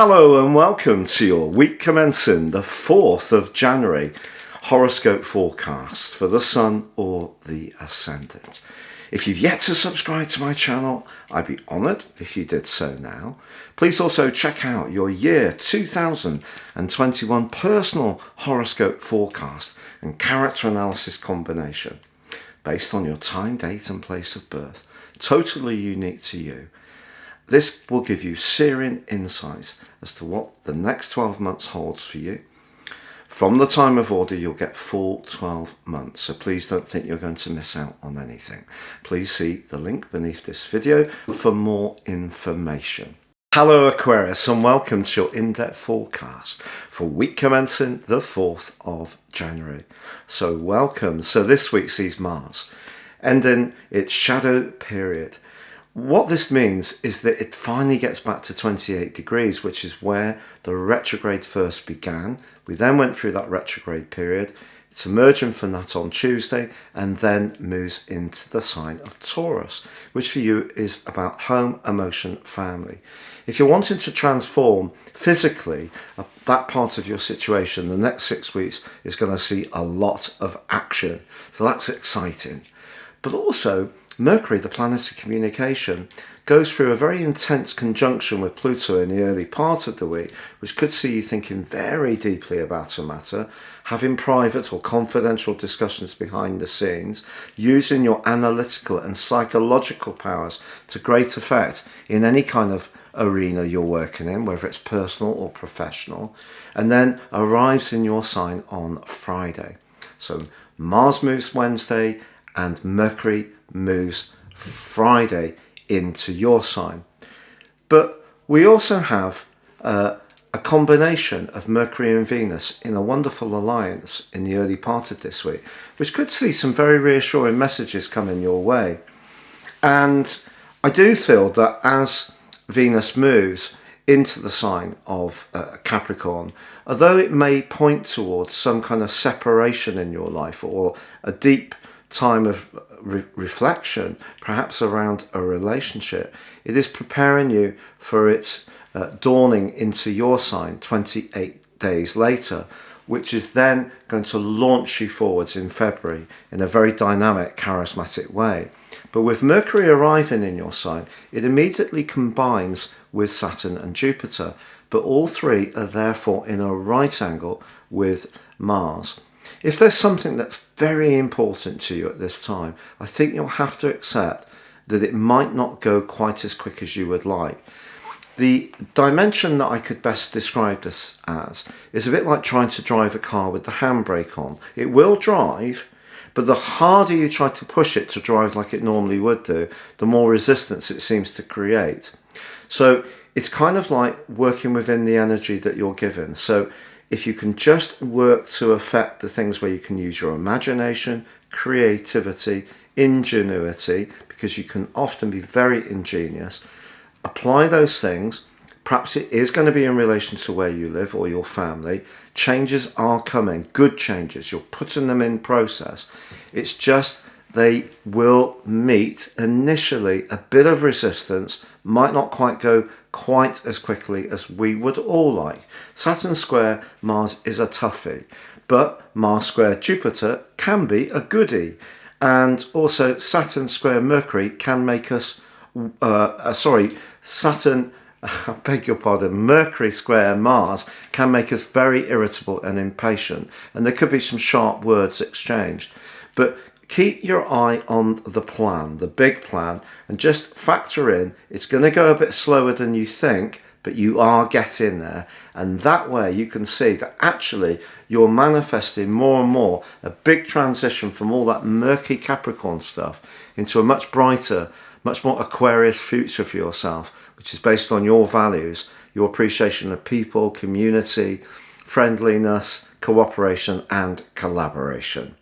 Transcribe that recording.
Hello and welcome to your week commencing the 4th of January horoscope forecast for the Sun or the Ascendant. If you've yet to subscribe to my channel, I'd be honoured if you did so now. Please also check out your year 2021 personal horoscope forecast and character analysis combination based on your time, date and place of birth, totally unique to you. This will give you searing insights as to what the next 12 months holds for you. From the time of order, you'll get full 12 months, so please don't think you're going to miss out on anything. Please see the link beneath this video for more information. Hello Aquarius and welcome to your in-depth forecast for week commencing the 4th of January. So welcome. So this week sees Mars ending its shadow period. What this means is that it finally gets back to 28 degrees, which is where the retrograde first began. We then went through that retrograde period. It's emerging from that on Tuesday and then moves into the sign of Taurus, which for you is about home, emotion, family. If you're wanting to transform physically that part of your situation, the next 6 weeks is going to see a lot of action. So that's exciting. But also, Mercury, the planet of communication, goes through a very intense conjunction with Pluto in the early part of the week, which could see you thinking very deeply about a matter, having private or confidential discussions behind the scenes, using your analytical and psychological powers to great effect in any kind of arena you're working in, whether it's personal or professional, and then arrives in your sign on Friday. So Mars moves Wednesday and Mercury moves Friday into your sign. But we also have a combination of Mercury and Venus in a wonderful alliance in the early part of this week, which could see some very reassuring messages coming your way. And I do feel that as Venus moves into the sign of Capricorn, although it may point towards some kind of separation in your life or a deep time of reflection, perhaps around a relationship, it is preparing you for its dawning into your sign 28 days later, which is then going to launch you forwards in February in a very dynamic, charismatic way. But with Mercury arriving in your sign, it immediately combines with Saturn and Jupiter, but all three are therefore in a right angle with Mars. If there's something that's very important to you at this time, I think you'll have to accept that it might not go quite as quick as you would like. The dimension that I could best describe this as is a bit like trying to drive a car with the handbrake on. It will drive, but the harder you try to push it to drive like it normally would do, the more resistance it seems to create. So it's kind of like working within the energy that you're given. So if you can just work to affect the things where you can use your imagination, creativity, ingenuity, because you can often be very ingenious, apply those things. Perhaps it is going to be in relation to where you live or your family. Changes are coming, good changes. You're putting them in process. It's just they will meet initially a bit of resistance, might not quite go quite as quickly as we would all like. Saturn square Mars is a toughie, but Mars square Jupiter can be a goodie. And also Saturn square Mercury can make us, Mercury square Mars can make us very irritable and impatient. And there could be some sharp words exchanged. But keep your eye on the plan, the big plan, and just factor in it's going to go a bit slower than you think, but you are getting there. And that way you can see that actually you're manifesting more and more a big transition from all that murky Capricorn stuff into a much brighter, much more Aquarius future for yourself, which is based on your values, your appreciation of people, community, friendliness, cooperation and collaboration.